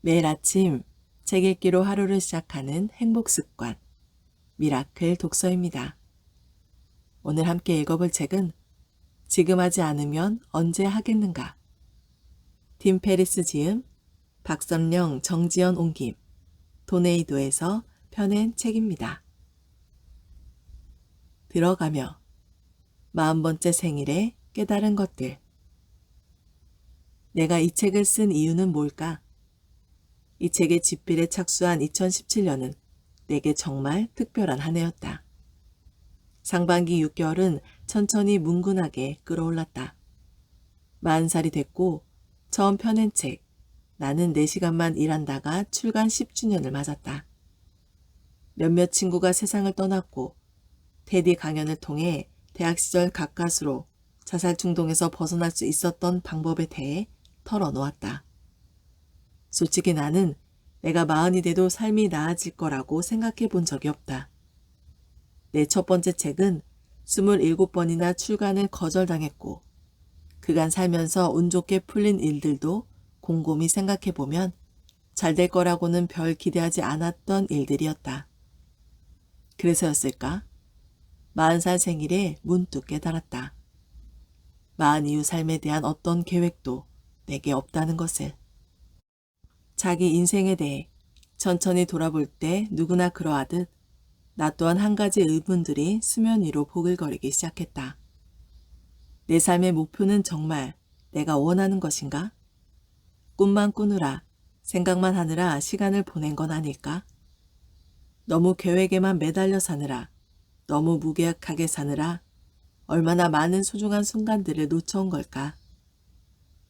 매일 아침 책 읽기로 하루를 시작하는 행복 습관, 미라클 독서입니다. 오늘 함께 읽어볼 책은 지금 하지 않으면 언제 하겠는가? 팀 페리스 지음, 박선령, 정지연 옮김, 도네이도에서 펴낸 책입니다. 들어가며 40번째 생일에 깨달은 것들. 내가 이 책을 쓴 이유는 뭘까? 이 책의 집필에 착수한 2017년은 내게 정말 특별한 한 해였다. 상반기 6개월은 천천히 뭉근하게 끌어올랐다. 40살이 됐고 처음 펴낸 책 나는 4시간만 일한다가 출간 10주년을 맞았다. 몇몇 친구가 세상을 떠났고 테디 강연을 통해 대학 시절 가까스로 자살 충동에서 벗어날 수 있었던 방법에 대해 털어놓았다. 솔직히 나는 내가 40이 돼도 삶이 나아질 거라고 생각해 본 적이 없다. 내 첫 번째 책은 27번이나 출간을 거절당했고 그간 살면서 운 좋게 풀린 일들도 곰곰이 생각해 보면 잘 될 거라고는 별 기대하지 않았던 일들이었다. 그래서였을까? 40살 생일에 문득 깨달았다. 40 이후 삶에 대한 어떤 계획도 내게 없다는 것을. 자기 인생에 대해 천천히 돌아볼 때 누구나 그러하듯 나 또한 한 가지 의문들이 수면 위로 보글거리기 시작했다. 내 삶의 목표는 정말 내가 원하는 것인가? 꿈만 꾸느라 생각만 하느라 시간을 보낸 건 아닐까? 너무 계획에만 매달려 사느라 너무 무계획하게 사느라 얼마나 많은 소중한 순간들을 놓쳐온 걸까?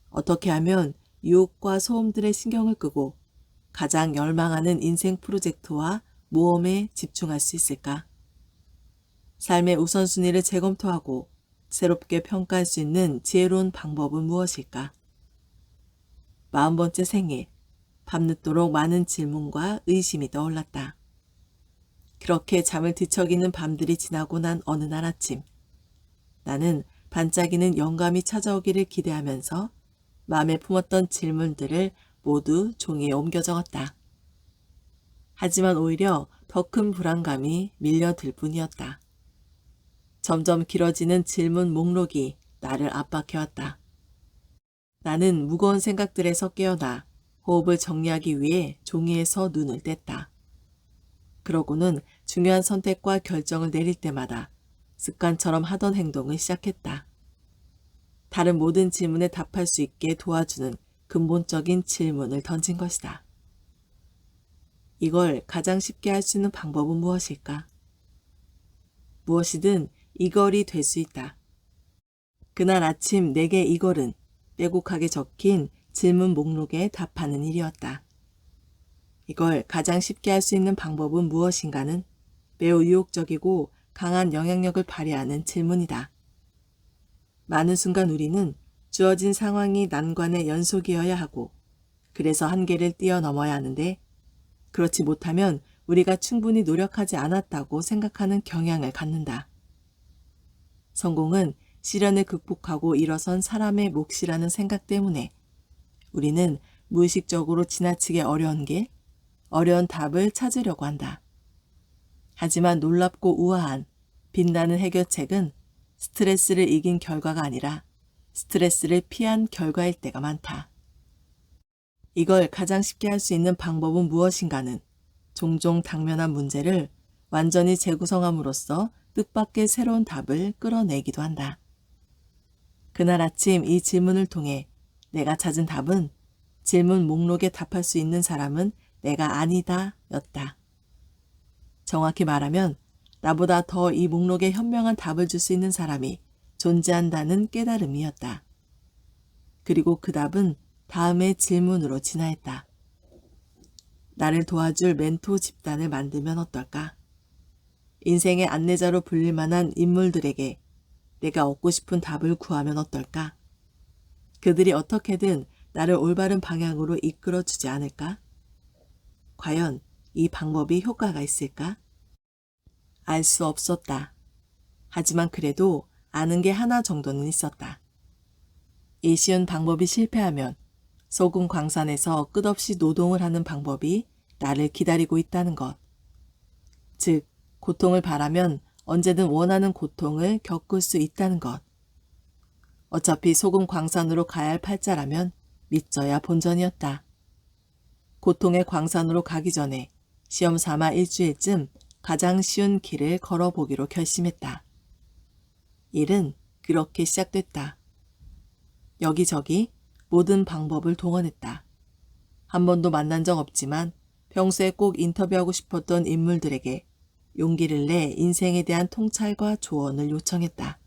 어떻게 하면 유혹과 소음들의 신경을 끄고 가장 열망하는 인생 프로젝트와 모험에 집중할 수 있을까? 삶의 우선순위를 재검토하고 새롭게 평가할 수 있는 지혜로운 방법은 무엇일까? 40번째 생일, 밤늦도록 많은 질문과 의심이 떠올랐다. 그렇게 잠을 뒤척이는 밤들이 지나고 난 어느 날 아침, 나는 반짝이는 영감이 찾아오기를 기대하면서 마음에 품었던 질문들을 모두 종이에 옮겨 적었다. 하지만 오히려 더 큰 불안감이 밀려들 뿐이었다. 점점 길어지는 질문 목록이 나를 압박해왔다. 나는 무거운 생각들에서 깨어나 호흡을 정리하기 위해 종이에서 눈을 뗐다. 그러고는 중요한 선택과 결정을 내릴 때마다 습관처럼 하던 행동을 시작했다. 다른 모든 질문에 답할 수 있게 도와주는 근본적인 질문을 던진 것이다. 이걸 가장 쉽게 할 수 있는 방법은 무엇일까? 무엇이든 이걸이 될 수 있다. 그날 아침 내게 이걸은 빼곡하게 적힌 질문 목록에 답하는 일이었다. 이걸 가장 쉽게 할 수 있는 방법은 무엇인가는 매우 유혹적이고 강한 영향력을 발휘하는 질문이다. 많은 순간 우리는 주어진 상황이 난관의 연속이어야 하고 그래서 한계를 뛰어넘어야 하는데 그렇지 못하면 우리가 충분히 노력하지 않았다고 생각하는 경향을 갖는다. 성공은 시련을 극복하고 일어선 사람의 몫이라는 생각 때문에 우리는 무의식적으로 지나치게 어려운 길, 어려운 답을 찾으려고 한다. 하지만 놀랍고 우아한 빛나는 해결책은 스트레스를 이긴 결과가 아니라 스트레스를 피한 결과일 때가 많다. 이걸 가장 쉽게 할 수 있는 방법은 무엇인가는 종종 당면한 문제를 완전히 재구성함으로써 뜻밖의 새로운 답을 끌어내기도 한다. 그날 아침 이 질문을 통해 내가 찾은 답은 질문 목록에 답할 수 있는 사람은 내가 아니다 였다. 정확히 말하면 나보다 더 이 목록에 현명한 답을 줄 수 있는 사람이 존재한다는 깨달음이었다. 그리고 그 답은 다음의 질문으로 진화했다. 나를 도와줄 멘토 집단을 만들면 어떨까? 인생의 안내자로 불릴 만한 인물들에게 내가 얻고 싶은 답을 구하면 어떨까? 그들이 어떻게든 나를 올바른 방향으로 이끌어주지 않을까? 과연 이 방법이 효과가 있을까? 알 수 없었다. 하지만 그래도 아는 게 하나 정도는 있었다. 이 쉬운 방법이 실패하면 소금 광산에서 끝없이 노동을 하는 방법이 나를 기다리고 있다는 것. 즉, 고통을 바라면 언제든 원하는 고통을 겪을 수 있다는 것. 어차피 소금 광산으로 가야 할 팔자라면 믿져야 본전이었다. 고통의 광산으로 가기 전에 시험 삼아 일주일쯤 가장 쉬운 길을 걸어보기로 결심했다. 일은 그렇게 시작됐다. 여기저기 모든 방법을 동원했다. 한 번도 만난 적 없지만 평소에 꼭 인터뷰하고 싶었던 인물들에게 용기를 내 인생에 대한 통찰과 조언을 요청했다.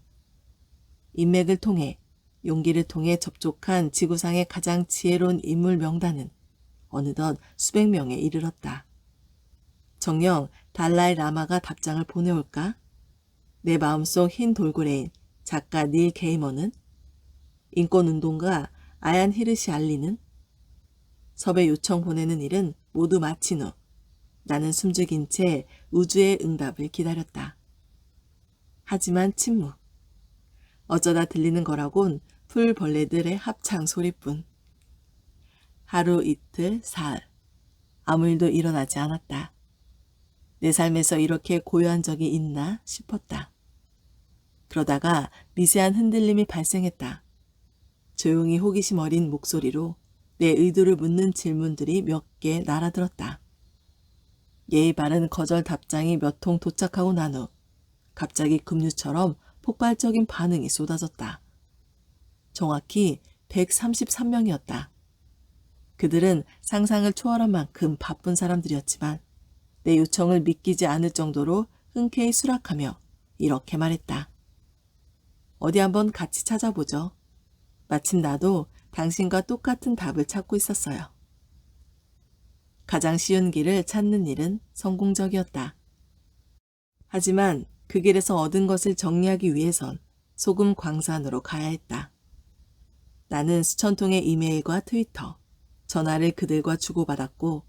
인맥을 통해, 용기를 통해 접촉한 지구상의 가장 지혜로운 인물 명단은 어느덧 수백 명에 이르렀다. 정녕 달라이 라마가 답장을 보내올까? 내 마음속 흰 돌고래인 작가 닐 게이머는? 인권운동가 아얀 히르시 알리는? 섭외 요청 보내는 일은 모두 마친 후 나는 숨죽인 채 우주의 응답을 기다렸다. 하지만 침묵. 어쩌다 들리는 거라곤 풀벌레들의 합창 소리뿐. 하루 이틀 사흘. 아무 일도 일어나지 않았다. 내 삶에서 이렇게 고요한 적이 있나 싶었다. 그러다가 미세한 흔들림이 발생했다. 조용히 호기심 어린 목소리로 내 의도를 묻는 질문들이 몇 개 날아들었다. 예의 바른 거절 답장이 몇 통 도착하고 난 후 갑자기 급류처럼 폭발적인 반응이 쏟아졌다. 정확히 133명이었다. 그들은 상상을 초월한 만큼 바쁜 사람들이었지만 내 요청을 믿기지 않을 정도로 흔쾌히 수락하며 이렇게 말했다. 어디 한번 같이 찾아보죠. 마침 나도 당신과 똑같은 답을 찾고 있었어요. 가장 쉬운 길을 찾는 일은 성공적이었다. 하지만 그 길에서 얻은 것을 정리하기 위해선 소금 광산으로 가야 했다. 나는 수천 통의 이메일과 트위터, 전화를 그들과 주고받았고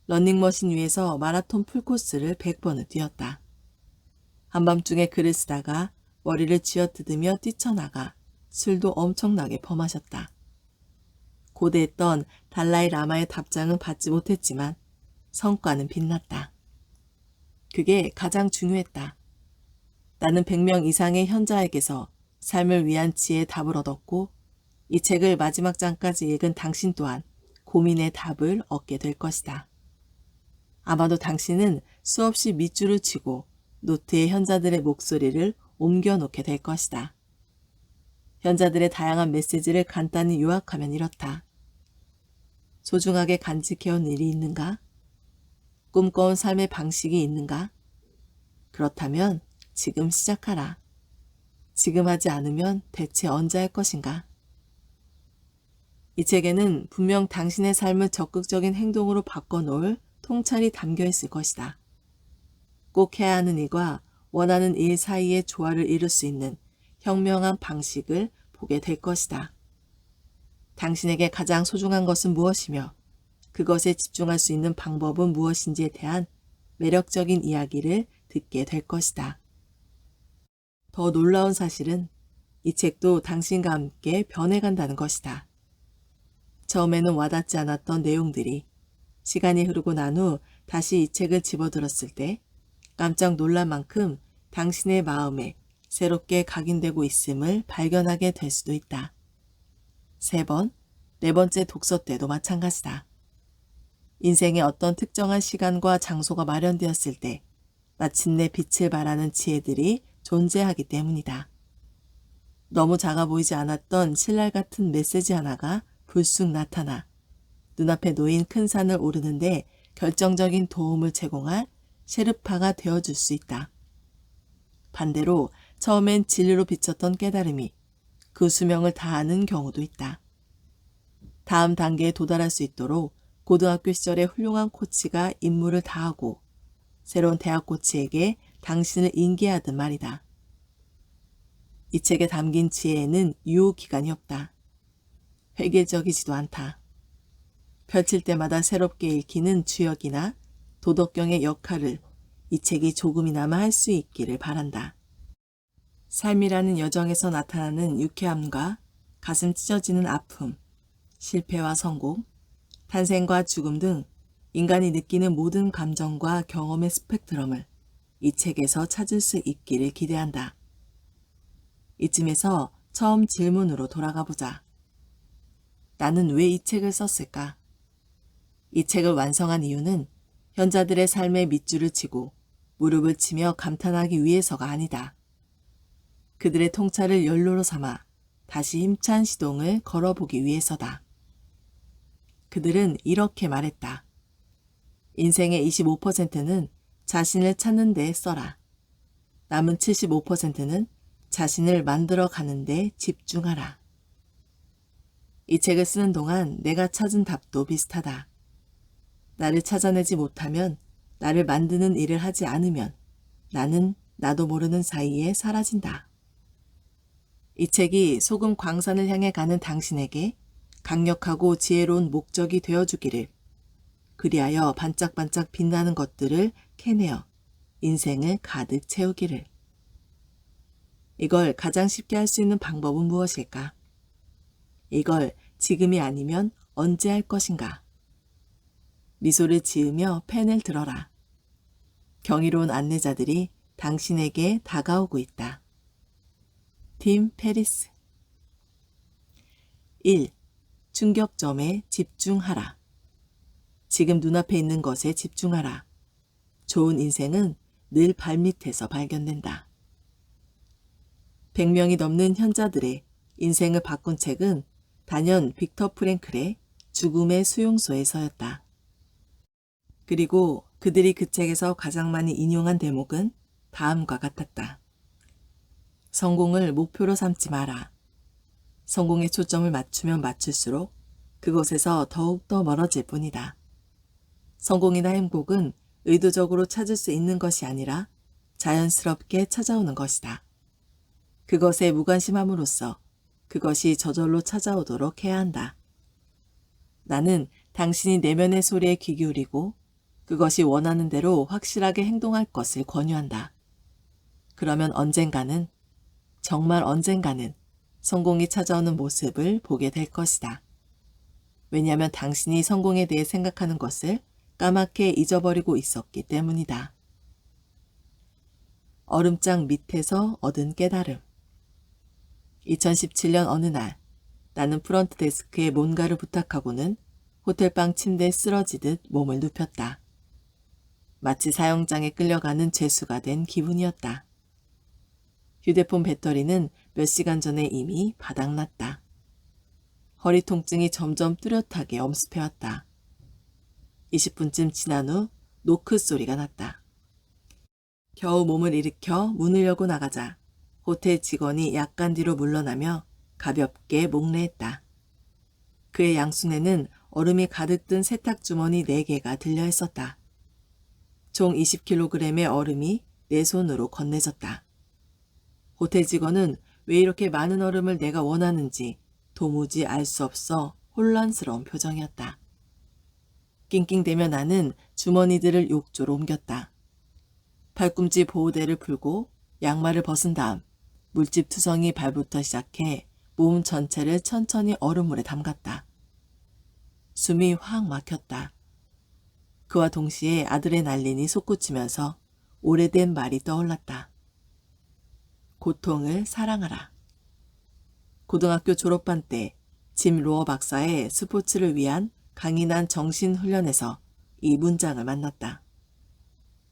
러닝머신 위에서 마라톤 풀코스를 100번을 뛰었다. 한밤중에 글을 쓰다가 머리를 쥐어뜯으며 뛰쳐나가 술도 엄청나게 퍼마셨다. 고대했던 달라이 라마의 답장은 받지 못했지만 성과는 빛났다. 그게 가장 중요했다. 나는 100명 이상의 현자에게서 삶을 위한 지혜의 답을 얻었고 이 책을 마지막 장까지 읽은 당신 또한 고민의 답을 얻게 될 것이다. 아마도 당신은 수없이 밑줄을 치고 노트에 현자들의 목소리를 옮겨놓게 될 것이다. 현자들의 다양한 메시지를 간단히 요약하면 이렇다. 소중하게 간직해온 일이 있는가? 꿈꿔온 삶의 방식이 있는가? 그렇다면 지금 시작하라. 지금 하지 않으면 대체 언제 할 것인가? 이 책에는 분명 당신의 삶을 적극적인 행동으로 바꿔놓을 통찰이 담겨 있을 것이다. 꼭 해야 하는 일과 원하는 일 사이의 조화를 이룰 수 있는 현명한 방식을 보게 될 것이다. 당신에게 가장 소중한 것은 무엇이며 그것에 집중할 수 있는 방법은 무엇인지에 대한 매력적인 이야기를 듣게 될 것이다. 더 놀라운 사실은 이 책도 당신과 함께 변해간다는 것이다. 처음에는 와닿지 않았던 내용들이 시간이 흐르고 난 후 다시 이 책을 집어들었을 때 깜짝 놀랄 만큼 당신의 마음에 새롭게 각인되고 있음을 발견하게 될 수도 있다. 3번, 4번째 독서 때도 마찬가지다. 인생의 어떤 특정한 시간과 장소가 마련되었을 때 마침내 빛을 발하는 지혜들이 존재하기 때문이다. 너무 작아 보이지 않았던 신랄 같은 메시지 하나가 불쑥 나타나 눈앞에 놓인 큰 산을 오르는데 결정적인 도움을 제공할 셰르파가 되어줄 수 있다. 반대로 처음엔 진리로 비쳤던 깨달음이 그 수명을 다하는 경우도 있다. 다음 단계에 도달할 수 있도록 고등학교 시절의 훌륭한 코치가 임무를 다하고 새로운 대학 코치에게 당신을 인계하듯 말이다. 이 책에 담긴 지혜에는 유효기간이 없다. 획일적이지도 않다. 펼칠 때마다 새롭게 읽히는 주역이나 도덕경의 역할을 이 책이 조금이나마 할 수 있기를 바란다. 삶이라는 여정에서 나타나는 유쾌함과 가슴 찢어지는 아픔, 실패와 성공, 탄생과 죽음 등 인간이 느끼는 모든 감정과 경험의 스펙트럼을 이 책에서 찾을 수 있기를 기대한다. 이쯤에서 처음 질문으로 돌아가 보자. 나는 왜 이 책을 썼을까? 이 책을 완성한 이유는 현자들의 삶의 밑줄을 치고 무릎을 치며 감탄하기 위해서가 아니다. 그들의 통찰을 연료로 삼아 다시 힘찬 시동을 걸어보기 위해서다. 그들은 이렇게 말했다. 인생의 25%는 자신을 찾는 데 써라. 남은 75%는 자신을 만들어 가는 데 집중하라. 이 책을 쓰는 동안 내가 찾은 답도 비슷하다. 나를 찾아내지 못하면, 나를 만드는 일을 하지 않으면 나는 나도 모르는 사이에 사라진다. 이 책이 소금 광산을 향해 가는 당신에게 강력하고 지혜로운 목적이 되어주기를, 그리하여 반짝반짝 빛나는 것들을 캐내어 인생을 가득 채우기를. 이걸 가장 쉽게 할 수 있는 방법은 무엇일까? 이걸 지금이 아니면 언제 할 것인가? 미소를 지으며 펜을 들어라. 경이로운 안내자들이 당신에게 다가오고 있다. 팀 페리스. 1. 충격점에 집중하라. 지금 눈앞에 있는 것에 집중하라. 좋은 인생은 늘 발밑에서 발견된다. 100명이 넘는 현자들의 인생을 바꾼 책은 단연 빅터 프랭클의 죽음의 수용소에서였다. 그리고 그들이 그 책에서 가장 많이 인용한 대목은 다음과 같았다. 성공을 목표로 삼지 마라. 성공에 초점을 맞추면 맞출수록 그것에서 더욱더 멀어질 뿐이다. 성공이나 행복은 의도적으로 찾을 수 있는 것이 아니라 자연스럽게 찾아오는 것이다. 그것에 무관심함으로써 그것이 저절로 찾아오도록 해야 한다. 나는 당신이 내면의 소리에 귀 기울이고 그것이 원하는 대로 확실하게 행동할 것을 권유한다. 그러면 언젠가는, 정말 언젠가는 성공이 찾아오는 모습을 보게 될 것이다. 왜냐하면 당신이 성공에 대해 생각하는 것을 까맣게 잊어버리고 있었기 때문이다. 얼음장 밑에서 얻은 깨달음. 2017년 어느 날 나는 프런트 데스크에 뭔가를 부탁하고는 호텔방 침대에 쓰러지듯 몸을 눕혔다. 마치 사형장에 끌려가는 죄수가 된 기분이었다. 휴대폰 배터리는 몇 시간 전에 이미 바닥났다. 허리 통증이 점점 뚜렷하게 엄습해왔다. 20분쯤 지난 후 노크 소리가 났다. 겨우 몸을 일으켜 문을 열고 나가자 호텔 직원이 약간 뒤로 물러나며 가볍게 목례했다. 그의 양손에는 얼음이 가득 든 세탁주머니 4개가 들려 있었다. 총 20kg의 얼음이 내 손으로 건네졌다. 호텔 직원은 왜 이렇게 많은 얼음을 내가 원하는지 도무지 알 수 없어 혼란스러운 표정이었다. 낑낑대며 나는 주머니들을 욕조로 옮겼다. 팔꿈치 보호대를 풀고 양말을 벗은 다음 물집 투성이 발부터 시작해 몸 전체를 천천히 얼음물에 담갔다. 숨이 확 막혔다. 그와 동시에 아드레날린이 솟구치면서 오래된 말이 떠올랐다. 고통을 사랑하라. 고등학교 졸업반 때 짐 로어 박사의 스포츠를 위한 강인한 정신훈련에서 이 문장을 만났다.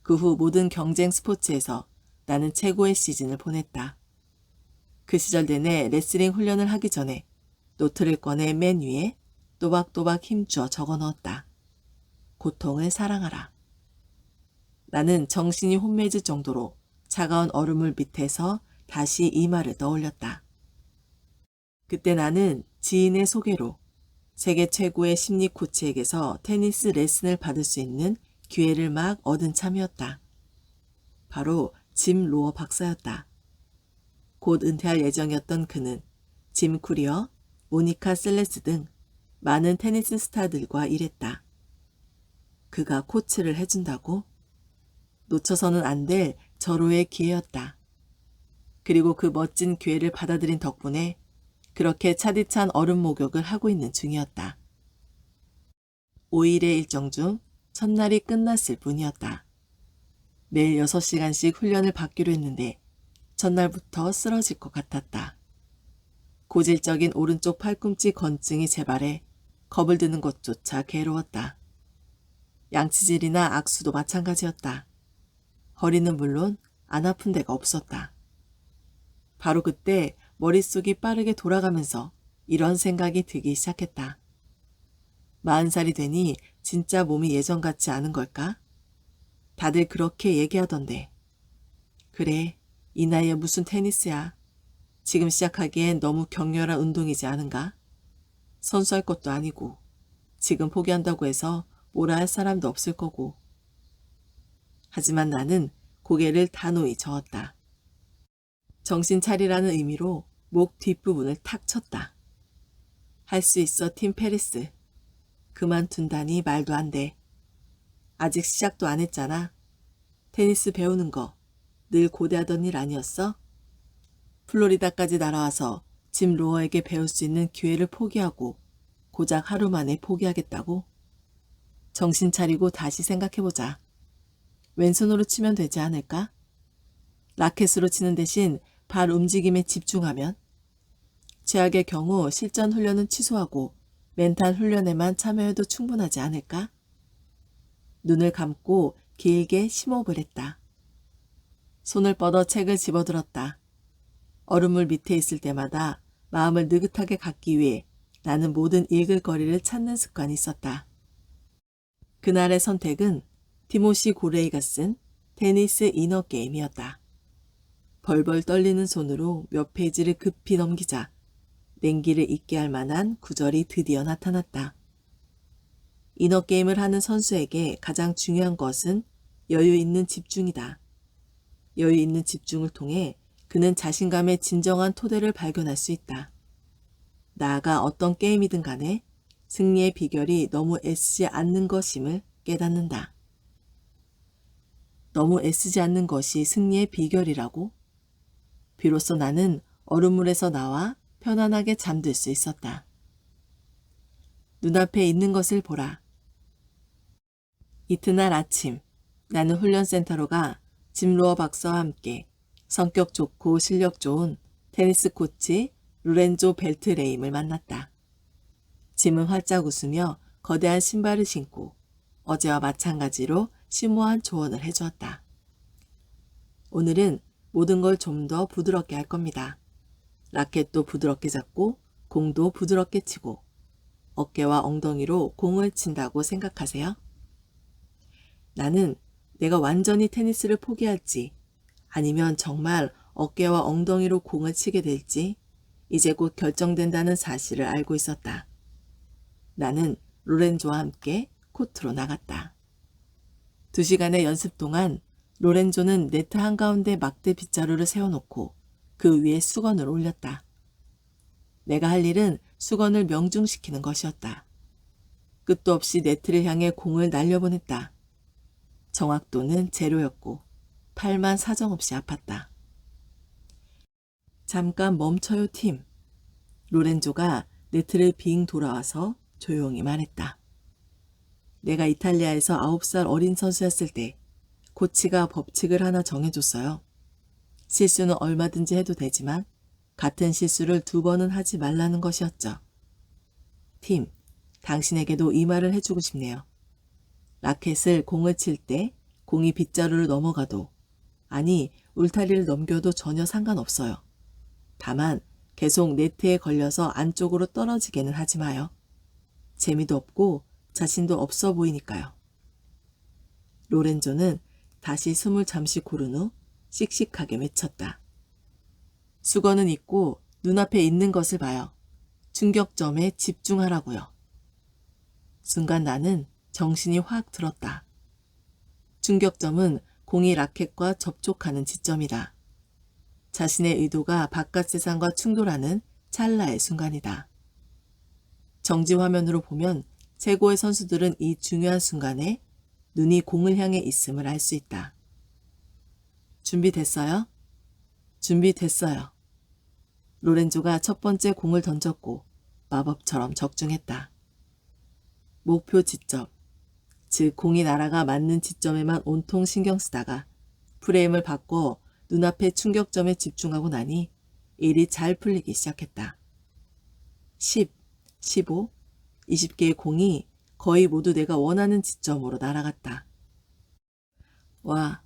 그 후 모든 경쟁 스포츠에서 나는 최고의 시즌을 보냈다. 그 시절 내내 레슬링 훈련을 하기 전에 노트를 꺼내 맨 위에 또박또박 힘주어 적어 넣었다. 고통을 사랑하라. 나는 정신이 혼미해질 정도로 차가운 얼음물 밑에서 다시 이 말을 떠올렸다. 그때 나는 지인의 소개로 세계 최고의 심리 코치에게서 테니스 레슨을 받을 수 있는 기회를 막 얻은 참이었다. 바로 짐 로어 박사였다. 곧 은퇴할 예정이었던 그는 짐 쿠리어, 모니카 셀레스 등 많은 테니스 스타들과 일했다. 그가 코치를 해준다고? 놓쳐서는 안 될 절호의 기회였다. 그리고 그 멋진 기회를 받아들인 덕분에 그렇게 차디찬 얼음 목욕을 하고 있는 중이었다. 5일의 일정 중 첫날이 끝났을 뿐이었다. 매일 6시간씩 훈련을 받기로 했는데 전날부터 쓰러질 것 같았다. 고질적인 오른쪽 팔꿈치 건증이 재발해 겁을 드는 것조차 괴로웠다. 양치질이나 악수도 마찬가지였다. 허리는 물론 안 아픈 데가 없었다. 바로 그때 머릿속이 빠르게 돌아가면서 이런 생각이 들기 시작했다. 40살이 되니 진짜 몸이 예전 같지 않은 걸까? 다들 그렇게 얘기하던데. 그래, 이 나이에 무슨 테니스야. 지금 시작하기엔 너무 격렬한 운동이지 않은가? 선수할 것도 아니고 지금 포기한다고 해서 뭐라 할 사람도 없을 거고. 하지만 나는 고개를 단호히 저었다. 정신 차리라는 의미로 목 뒷부분을 탁 쳤다. 할 수 있어, 팀 페리스. 그만둔다니 말도 안 돼. 아직 시작도 안 했잖아. 테니스 배우는 거 늘 고대하던 일 아니었어? 플로리다까지 날아와서 짐 로어에게 배울 수 있는 기회를 포기하고 고작 하루 만에 포기하겠다고? 정신 차리고 다시 생각해보자. 왼손으로 치면 되지 않을까? 라켓으로 치는 대신 발 움직임에 집중하면? 최악의 경우 실전 훈련은 취소하고 멘탈 훈련에만 참여해도 충분하지 않을까? 눈을 감고 길게 심호흡을 했다. 손을 뻗어 책을 집어들었다. 얼음물 밑에 있을 때마다 마음을 느긋하게 갖기 위해 나는 모든 읽을 거리를 찾는 습관이 있었다. 그날의 선택은 티모시 고레이가 쓴 테니스 이너 게임이었다. 벌벌 떨리는 손으로 몇 페이지를 급히 넘기자 냉기를 잊게 할 만한 구절이 드디어 나타났다. 이너 게임을 하는 선수에게 가장 중요한 것은 여유 있는 집중이다. 여유 있는 집중을 통해 그는 자신감의 진정한 토대를 발견할 수 있다. 나아가 어떤 게임이든 간에 승리의 비결이 너무 애쓰지 않는 것임을 깨닫는다. 너무 애쓰지 않는 것이 승리의 비결이라고? 비로소 나는 얼음물에서 나와 편안하게 잠들 수 있었다. 눈앞에 있는 것을 보라. 이튿날 아침, 나는 훈련센터로 가 짐 로어 박사와 함께 성격 좋고 실력 좋은 테니스 코치 루렌조 벨트레임을 만났다. 짐은 활짝 웃으며 거대한 신발을 신고 어제와 마찬가지로 심오한 조언을 해주었다. 오늘은 모든 걸 좀 더 부드럽게 할 겁니다. 라켓도 부드럽게 잡고 공도 부드럽게 치고 어깨와 엉덩이로 공을 친다고 생각하세요. 나는 내가 완전히 테니스를 포기할지 아니면 정말 어깨와 엉덩이로 공을 치게 될지 이제 곧 결정된다는 사실을 알고 있었다. 나는 로렌조와 함께 코트로 나갔다. 2시간의 연습 동안 로렌조는 네트 한가운데 막대 빗자루를 세워놓고 그 위에 수건을 올렸다. 내가 할 일은 수건을 명중시키는 것이었다. 끝도 없이 네트를 향해 공을 날려보냈다. 정확도는 제로였고 팔만 사정없이 아팠다. 잠깐 멈춰요, 팀. 로렌조가 네트를 빙 돌아와서 조용히 말했다. 내가 이탈리아에서 9살 어린 선수였을 때 코치가 법칙을 하나 정해줬어요. 실수는 얼마든지 해도 되지만 같은 실수를 2번은 하지 말라는 것이었죠. 팀, 당신에게도 이 말을 해주고 싶네요. 라켓을 공을 칠 때 공이 빗자루를 넘어가도 아니 울타리를 넘겨도 전혀 상관없어요. 다만 계속 네트에 걸려서 안쪽으로 떨어지게는 하지 마요. 재미도 없고 자신도 없어 보이니까요. 로렌조는 다시 숨을 잠시 고른 후 씩씩하게 외쳤다. 수건은 있고 눈앞에 있는 것을 봐요. 충격점에 집중하라고요. 순간 나는 정신이 확 들었다. 충격점은 공이 라켓과 접촉하는 지점이다. 자신의 의도가 바깥 세상과 충돌하는 찰나의 순간이다. 정지 화면으로 보면 최고의 선수들은 이 중요한 순간에 눈이 공을 향해 있음을 알 수 있다. 준비됐어요? 준비됐어요. 로렌조가 첫 번째 공을 던졌고 마법처럼 적중했다. 목표 지점, 즉 공이 날아가 맞는 지점에만 온통 신경 쓰다가 프레임을 바꿔 눈앞의 충격점에 집중하고 나니 일이 잘 풀리기 시작했다. 10, 15, 20개의 공이 거의 모두 내가 원하는 지점으로 날아갔다. 와,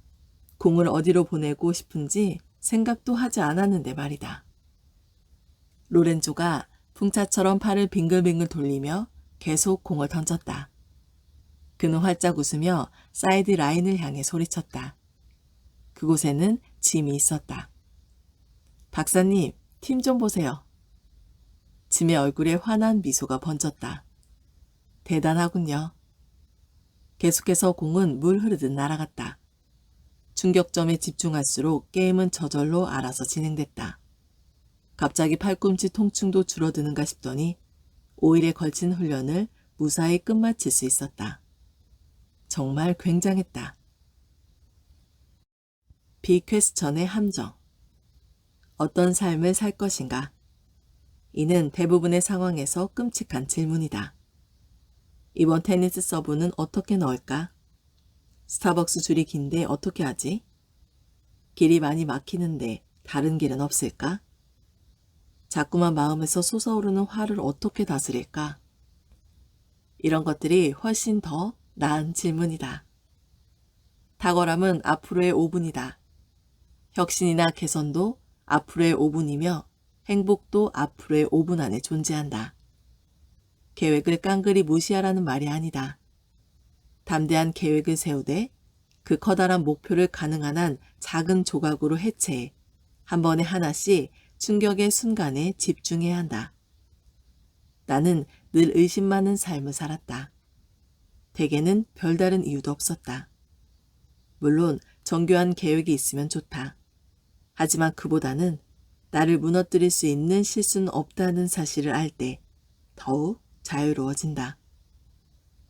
공을 어디로 보내고 싶은지 생각도 하지 않았는데 말이다. 로렌조가 풍차처럼 팔을 빙글빙글 돌리며 계속 공을 던졌다. 그는 활짝 웃으며 사이드 라인을 향해 소리쳤다. 그곳에는 짐이 있었다. 박사님, 팀 좀 보세요. 짐의 얼굴에 환한 미소가 번졌다. 대단하군요. 계속해서 공은 물 흐르듯 날아갔다. 충격점에 집중할수록 게임은 저절로 알아서 진행됐다. 갑자기 팔꿈치 통증도 줄어드는가 싶더니 5일에 걸친 훈련을 무사히 끝마칠 수 있었다. 정말 굉장했다. 비퀘스천의 함정. 어떤 삶을 살 것인가? 이는 대부분의 상황에서 끔찍한 질문이다. 이번 테니스 서브는 어떻게 넣을까? 스타벅스 줄이 긴데 어떻게 하지? 길이 많이 막히는데 다른 길은 없을까? 자꾸만 마음에서 솟아오르는 화를 어떻게 다스릴까? 이런 것들이 훨씬 더 나은 질문이다. 탁월함은 앞으로의 5분이다. 혁신이나 개선도 앞으로의 5분이며 행복도 앞으로의 5분 안에 존재한다. 계획을 깡그리 무시하라는 말이 아니다. 담대한 계획을 세우되 그 커다란 목표를 가능한 한 작은 조각으로 해체해 한 번에 하나씩 충격의 순간에 집중해야 한다. 나는 늘 의심 많은 삶을 살았다. 대개는 별다른 이유도 없었다. 물론 정교한 계획이 있으면 좋다. 하지만 그보다는 나를 무너뜨릴 수 있는 실수는 없다는 사실을 알 때 더욱 자유로워진다.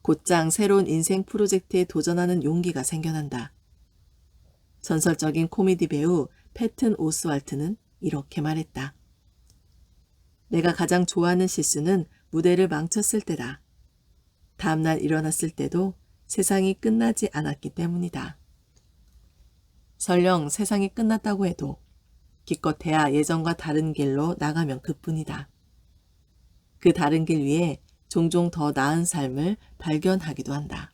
곧장 새로운 인생 프로젝트에 도전하는 용기가 생겨난다. 전설적인 코미디 배우 패튼 오스왈트는 이렇게 말했다. 내가 가장 좋아하는 실수는 무대를 망쳤을 때다. 다음날 일어났을 때도 세상이 끝나지 않았기 때문이다. 설령 세상이 끝났다고 해도 기껏해야 예전과 다른 길로 나가면 그뿐이다. 그 다른 길 위에 종종 더 나은 삶을 발견하기도 한다.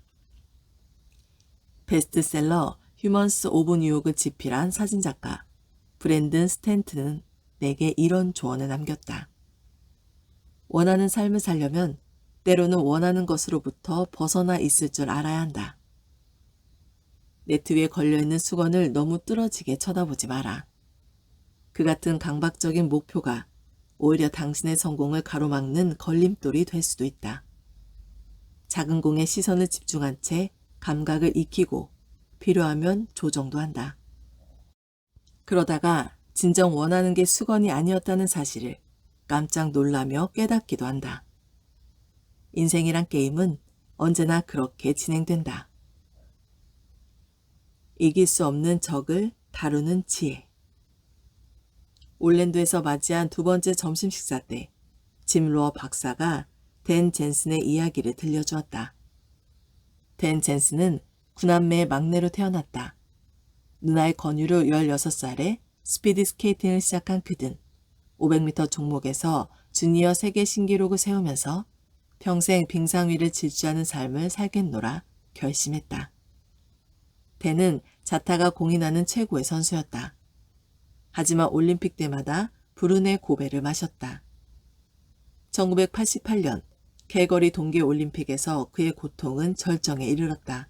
베스트셀러 휴먼스 오브 뉴욕을 집필한 사진작가 브랜든 스탠튼은 내게 이런 조언을 남겼다. 원하는 삶을 살려면 때로는 원하는 것으로부터 벗어나 있을 줄 알아야 한다. 네트 위에 걸려있는 수건을 너무 뚫어지게 쳐다보지 마라. 그 같은 강박적인 목표가 오히려 당신의 성공을 가로막는 걸림돌이 될 수도 있다. 작은 공에 시선을 집중한 채 감각을 익히고 필요하면 조정도 한다. 그러다가 진정 원하는 게 수건이 아니었다는 사실을 깜짝 놀라며 깨닫기도 한다. 인생이란 게임은 언제나 그렇게 진행된다. 이길 수 없는 적을 다루는 지혜. 올랜도에서 맞이한 두 번째 점심 식사 때 짐 로어 박사가 댄 젠슨의 이야기를 들려주었다. 댄 젠슨은 9남매의 막내로 태어났다. 누나의 권유로 16살에 스피드 스케이팅을 시작한 그는 500m 종목에서 주니어 세계 신기록을 세우면서 평생 빙상 위를 질주하는 삶을 살겠노라 결심했다. 댄은 자타가 공인하는 최고의 선수였다. 하지만 올림픽 때마다 불운의 고배를 마셨다. 1988년 캘거리 동계올림픽에서 그의 고통은 절정에 이르렀다.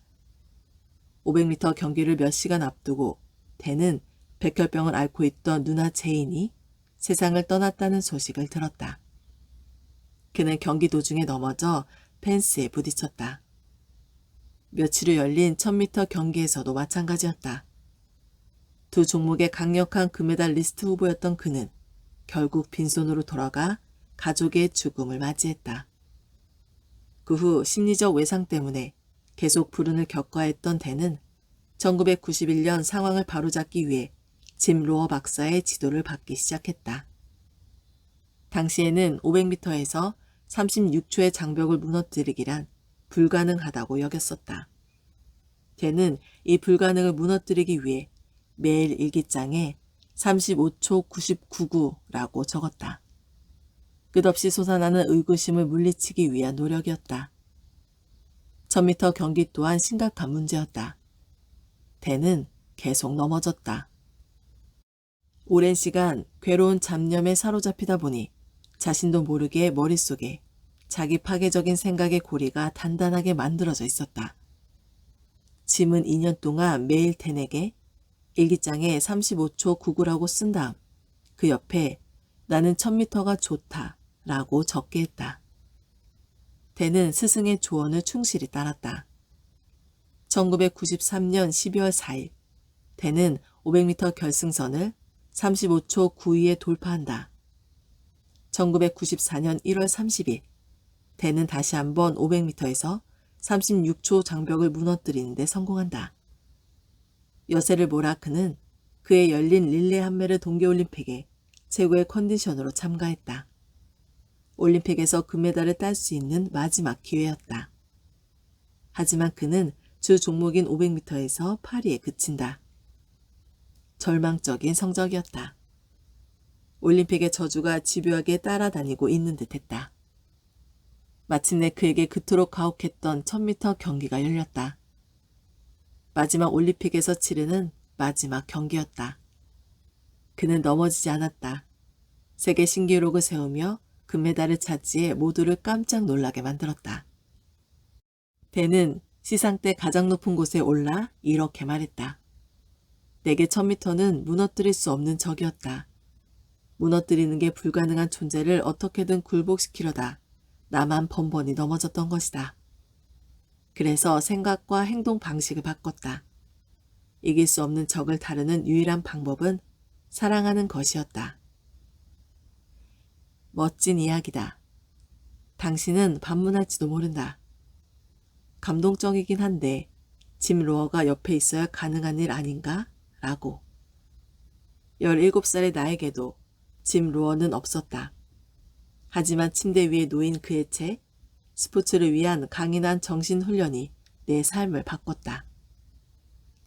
500m 경기를 몇 시간 앞두고 댄은 백혈병을 앓고 있던 누나 제인이 세상을 떠났다는 소식을 들었다. 그는 경기 도중에 넘어져 펜스에 부딪혔다. 며칠 후 열린 1000m 경기에서도 마찬가지였다. 두 종목의 강력한 금메달리스트 후보였던 그는 결국 빈손으로 돌아가 가족의 죽음을 맞이했다. 그 후 심리적 외상 때문에 계속 불운을 겪어야 했던 댄은 1991년 상황을 바로잡기 위해 짐 로어 박사의 지도를 받기 시작했다. 당시에는 500m에서 36초의 장벽을 무너뜨리기란 불가능하다고 여겼었다. 걔는 이 불가능을 무너뜨리기 위해 매일 일기장에 35초 99구라고 적었다. 끝없이 솟아나는 의구심을 물리치기 위한 노력이었다. 1000m 경기 또한 심각한 문제였다. 대는 계속 넘어졌다. 오랜 시간 괴로운 잡념에 사로잡히다 보니 자신도 모르게 머릿속에 자기 파괴적인 생각의 고리가 단단하게 만들어져 있었다. 짐은 2년 동안 매일 댄에게 일기장에 35초 99라고 쓴 다음 그 옆에 나는 1000m가 좋다 라고 적게 했다. 댄은 스승의 조언을 충실히 따랐다. 1993년 12월 4일 댄은 500m 결승선을 35초 92에 돌파한다. 1994년 1월 30일 댄은 다시 한번 500m에서 36초 장벽을 무너뜨리는 데 성공한다. 여세를 몰아 그는 그의 열린 릴레이 한메르 동계올림픽에 최고의 컨디션으로 참가했다. 올림픽에서 금메달을 딸 수 있는 마지막 기회였다. 하지만 그는 주 종목인 500m에서 파리에 그친다. 절망적인 성적이었다. 올림픽의 저주가 집요하게 따라다니고 있는 듯했다. 마침내 그에게 그토록 가혹했던 1000m 경기가 열렸다. 마지막 올림픽에서 치르는 마지막 경기였다. 그는 넘어지지 않았다. 세계 신기록을 세우며 금메달을 차지해 모두를 깜짝 놀라게 만들었다. 댄은 시상대 가장 높은 곳에 올라 이렇게 말했다. 내게 1000m는 무너뜨릴 수 없는 적이었다. 무너뜨리는 게 불가능한 존재를 어떻게든 굴복시키려다 나만 번번이 넘어졌던 것이다. 그래서 생각과 행동 방식을 바꿨다. 이길 수 없는 적을 다루는 유일한 방법은 사랑하는 것이었다. 멋진 이야기다. 당신은 반문할지도 모른다. 감동적이긴 한데 짐 로어가 옆에 있어야 가능한 일 아닌가? 라고. 17살의 나에게도 짐 로어는 없었다. 하지만 침대 위에 놓인 그의 책, 스포츠를 위한 강인한 정신훈련이 내 삶을 바꿨다.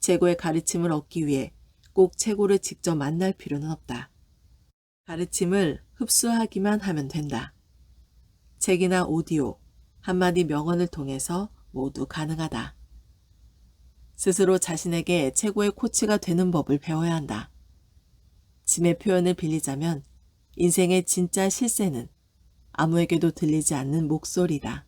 최고의 가르침을 얻기 위해 꼭 최고를 직접 만날 필요는 없다. 가르침을 흡수하기만 하면 된다. 책이나 오디오, 한마디 명언을 통해서 모두 가능하다. 스스로 자신에게 최고의 코치가 되는 법을 배워야 한다. 짐의 표현을 빌리자면 인생의 진짜 실세는 아무에게도 들리지 않는 목소리다.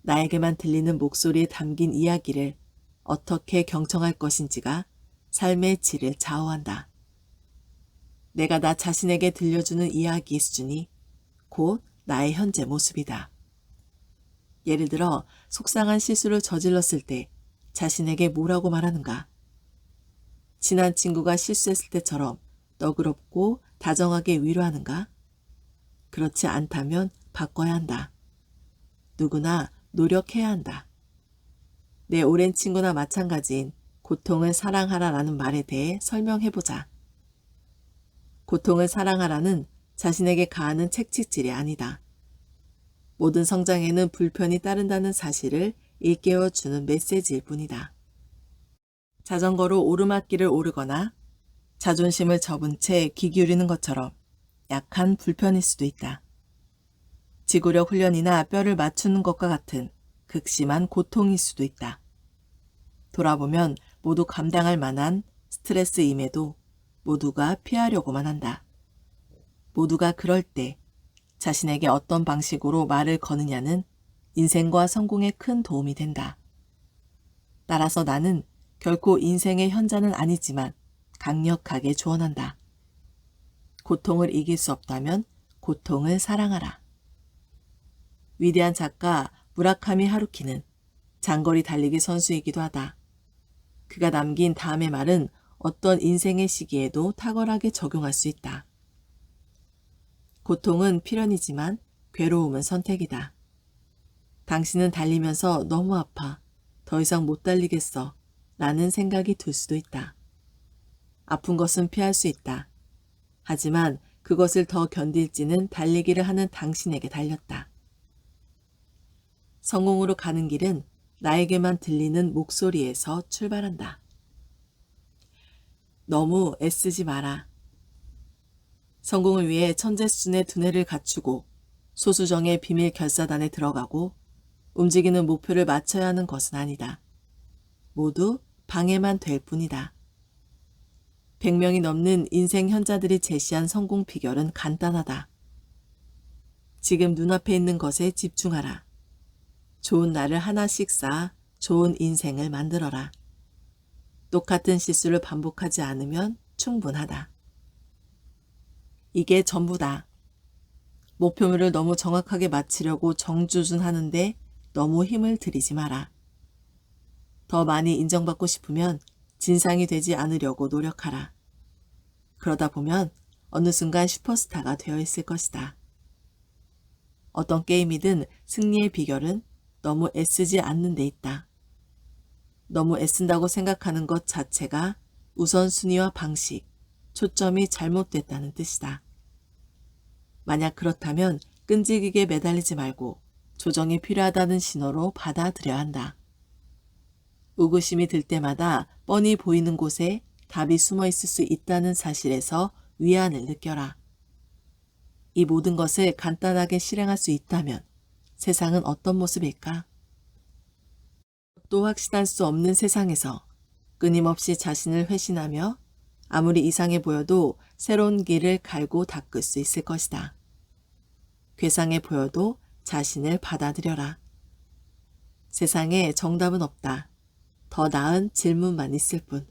나에게만 들리는 목소리에 담긴 이야기를 어떻게 경청할 것인지가 삶의 질을 좌우한다. 내가 나 자신에게 들려주는 이야기 수준이 곧 나의 현재 모습이다. 예를 들어 속상한 실수를 저질렀을 때 자신에게 뭐라고 말하는가? 친한 친구가 실수했을 때처럼 너그럽고 다정하게 위로하는가? 그렇지 않다면 바꿔야 한다. 누구나 노력해야 한다. 내 오랜 친구나 마찬가지인 고통을 사랑하라라는 말에 대해 설명해보자. 고통을 사랑하라는 자신에게 가하는 책찍질이 아니다. 모든 성장에는 불편이 따른다는 사실을 일깨워주는 메시지일 뿐이다. 자전거로 오르막길을 오르거나 자존심을 접은 채 귀 기울이는 것처럼 약한 불편일 수도 있다. 지구력 훈련이나 뼈를 맞추는 것과 같은 극심한 고통일 수도 있다. 돌아보면 모두 감당할 만한 스트레스임에도 모두가 피하려고만 한다. 모두가 그럴 때 자신에게 어떤 방식으로 말을 거느냐는 인생과 성공에 큰 도움이 된다. 따라서 나는 결코 인생의 현자는 아니지만 강력하게 조언한다. 고통을 이길 수 없다면 고통을 사랑하라. 위대한 작가 무라카미 하루키는 장거리 달리기 선수이기도 하다. 그가 남긴 다음의 말은 어떤 인생의 시기에도 탁월하게 적용할 수 있다. 고통은 필연이지만 괴로움은 선택이다. 당신은 달리면서 너무 아파. 더 이상 못 달리겠어. 라는 생각이 들 수도 있다. 아픈 것은 피할 수 있다. 하지만 그것을 더 견딜지는 달리기를 하는 당신에게 달렸다. 성공으로 가는 길은 나에게만 들리는 목소리에서 출발한다. 너무 애쓰지 마라. 성공을 위해 천재 수준의 두뇌를 갖추고 소수정의 비밀 결사단에 들어가고 움직이는 목표를 맞춰야 하는 것은 아니다. 모두 방해만 될 뿐이다. 100명이 넘는 인생 현자들이 제시한 성공 비결은 간단하다. 지금 눈앞에 있는 것에 집중하라. 좋은 날을 하나씩 쌓아 좋은 인생을 만들어라. 똑같은 실수를 반복하지 않으면 충분하다. 이게 전부다. 목표물을 너무 정확하게 맞추려고 정주준하는데 너무 힘을 들이지 마라. 더 많이 인정받고 싶으면 진상이 되지 않으려고 노력하라. 그러다 보면 어느 순간 슈퍼스타가 되어 있을 것이다. 어떤 게임이든 승리의 비결은 너무 애쓰지 않는 데 있다. 너무 애쓴다고 생각하는 것 자체가 우선순위와 방식, 초점이 잘못됐다는 뜻이다. 만약 그렇다면 끈질기게 매달리지 말고 조정이 필요하다는 신호로 받아들여야 한다. 의구심이 들 때마다 뻔히 보이는 곳에 답이 숨어 있을 수 있다는 사실에서 위안을 느껴라. 이 모든 것을 간단하게 실행할 수 있다면 세상은 어떤 모습일까? 또 확신할 수 없는 세상에서 끊임없이 자신을 회신하며 아무리 이상해 보여도 새로운 길을 갈고 닦을 수 있을 것이다. 괴상해 보여도 자신을 받아들여라. 세상에 정답은 없다. 더 나은 질문만 있을 뿐.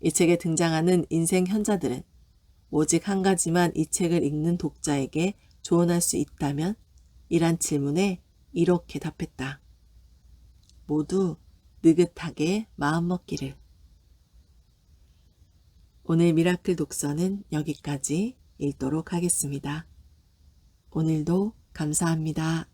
이 책에 등장하는 인생 현자들은 오직 한 가지만 이 책을 읽는 독자에게 조언할 수 있다면 이란 질문에 이렇게 답했다. 모두 느긋하게 마음먹기를. 오늘 미라클 독서는 여기까지 읽도록 하겠습니다. 오늘도 감사합니다.